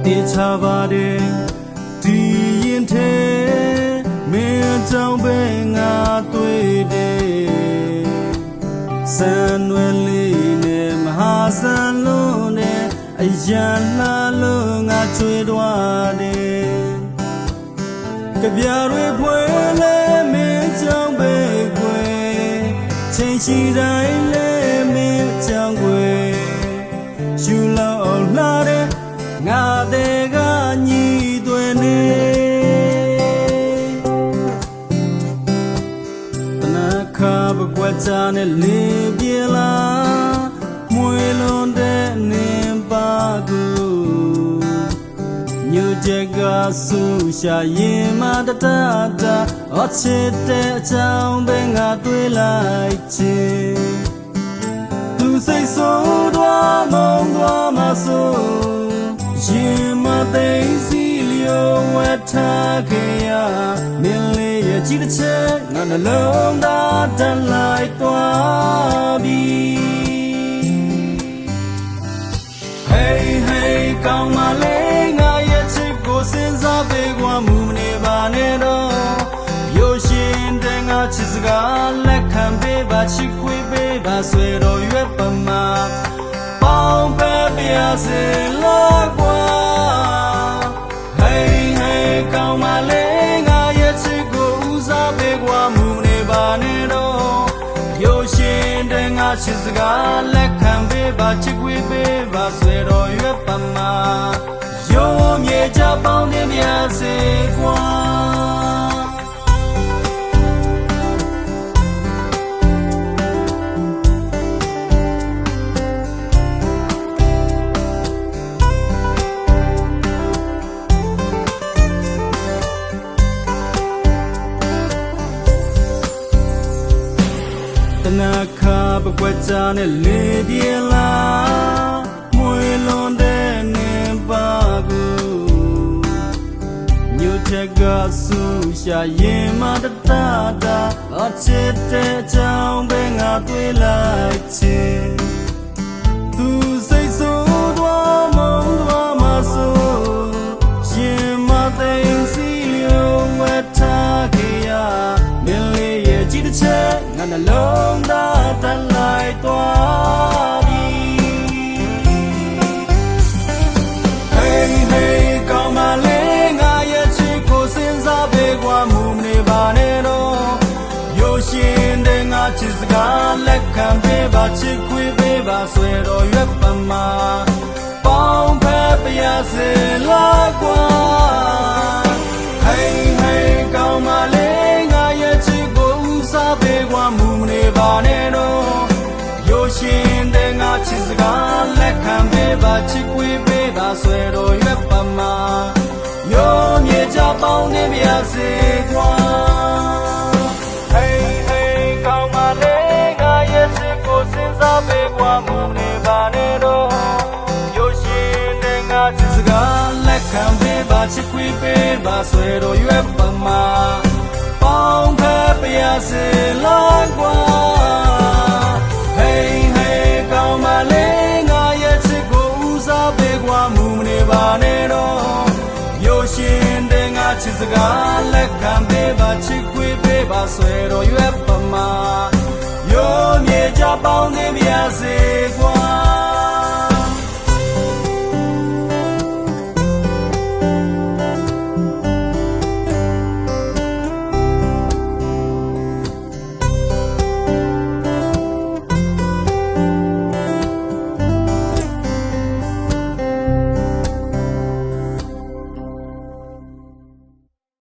တေချာပါတယ်ဒီရင်ထဲမင်းကြောင့်ပဲငါတွေ့တယ်စံွယ်လေးနဲ့မဟာစံလုံးနဲ့အရန်လာလို့ငါချွေသွားတယ်ကြပြတွေဖွယ်လဲမင်းကြောင့်ပဲကွယ်ချိန်ရှိတိုင်းလဲမင်းကြောင့်ကွယ်ယူလောက်လာတဲ့ငါတဲ့ကညီသွေနေတနခါပကွက်ချာနဲ့လေးပြေလာမွေလွန်တဲ့နေပါကူညချက်ကဆူရှာရင်မတတတာအချစ်တဲ့အချောင်းပဲငါတွေ့လိုက်ချင်သူစိတ်ဆိုးသွားမုန်းသွားမဆိုရင်မသိစီလျောဝတ်ထားခဲ့ရမင်းလေးရဲ့ကြည့်တစ်ချက်ငါနှလုံးသားတန်လိုက်သွားပြီ Hey hey ကောင်းမလေးငါရဲ့ချစ်ကိုစဉ်းစားပေးကွာမူမနေပါနဲ့တော့ရိုးရှင်တဲ့ငါချစ်စကားလက်ခံပေးပါချစ်ခွေပေးပါဆွေတော်ရွယ်ပမာပေါင်းဖက်ပြစေလားကွာ Hey hey ကောင်းမလေးငါရဲ့ချစ်ကိုဦးစားပေးကွာမူမနေပါနဲ့တော့ရိုးရှင်တဲ့ငါချစ်စကားလက်ခံပေးပါချစ်ခွေပေးပါဆွေတော်ရွယ်ပမာရိုးမြေကြပေါင်းတင်ပြစေကွာတနခါပကွက်ချာနဲ့လေးပြေလာမွေလွန်တဲ့နေပါကူညချက်ကဆူရှာရင်မတတတာအချစ်တဲ့အကြောင်းပဲငါတွေ့လိုက်ချင်သူစိတ်ဆိုးသွားမုန်းသွားမဆိုရင်မသိစီလျောဝတ်ထားခဲ့ရမင်းလေးရဲ့ကြည့်တစ်ချက်ငါနှလုံးသားတန်လိုက်သွားပြီ Hey hey ကောင်းမလေးငါရဲ့ချစ်ကိုစဉ်းစားပေးကွာမူမနေပါနဲ့တော့ရိုးရှင်တဲ့ငါချစ်စကားလက်ခံပေးပါချစ်ခွေပေးပါဆွေတော်ရွယ်ပမာပေါင်းဖက်ပြစေလားကွာ Hey hey ကောင်းမလေးငါရဲ့ချစ်ကိုဦးစားပေးကွာမူမနေပါနဲ့တော့ရိုးရှင်တဲ့ငါချစ်စကားလက်ခံပေးပါချစ်ခွေပေးပါဆွေတော်ရွယ်ပမာရိုးမြေကြပေါင်းတင်ပြစေကွာ Hey hey ကောင်းမလေးငါရဲ့ချစ်ကိုစဉ်းစားပေးကွာမူမနေပါနဲ့တော့ရိုးရှင်တဲ့ငါချစ်စကားလက်ခံပေးပါချစ်ခွေပေးပါဆွေတော်ရွယ်ပမာပေါင်းဖက်ပြစေလားကွာ Hey hey ကောင်းမလေးငါရဲ့ချစ်ကိုဦးစားပေးကွာမူမနေပါနဲ့တော့ရိုးရှင်တဲ့ငါချစ်စကားလက်ခံပေးပါချစ်ခွေပေးပါဆွေတော်ရွယ်ပမာရိုးမြေကြပေါင်းတင်ပြစေကွာ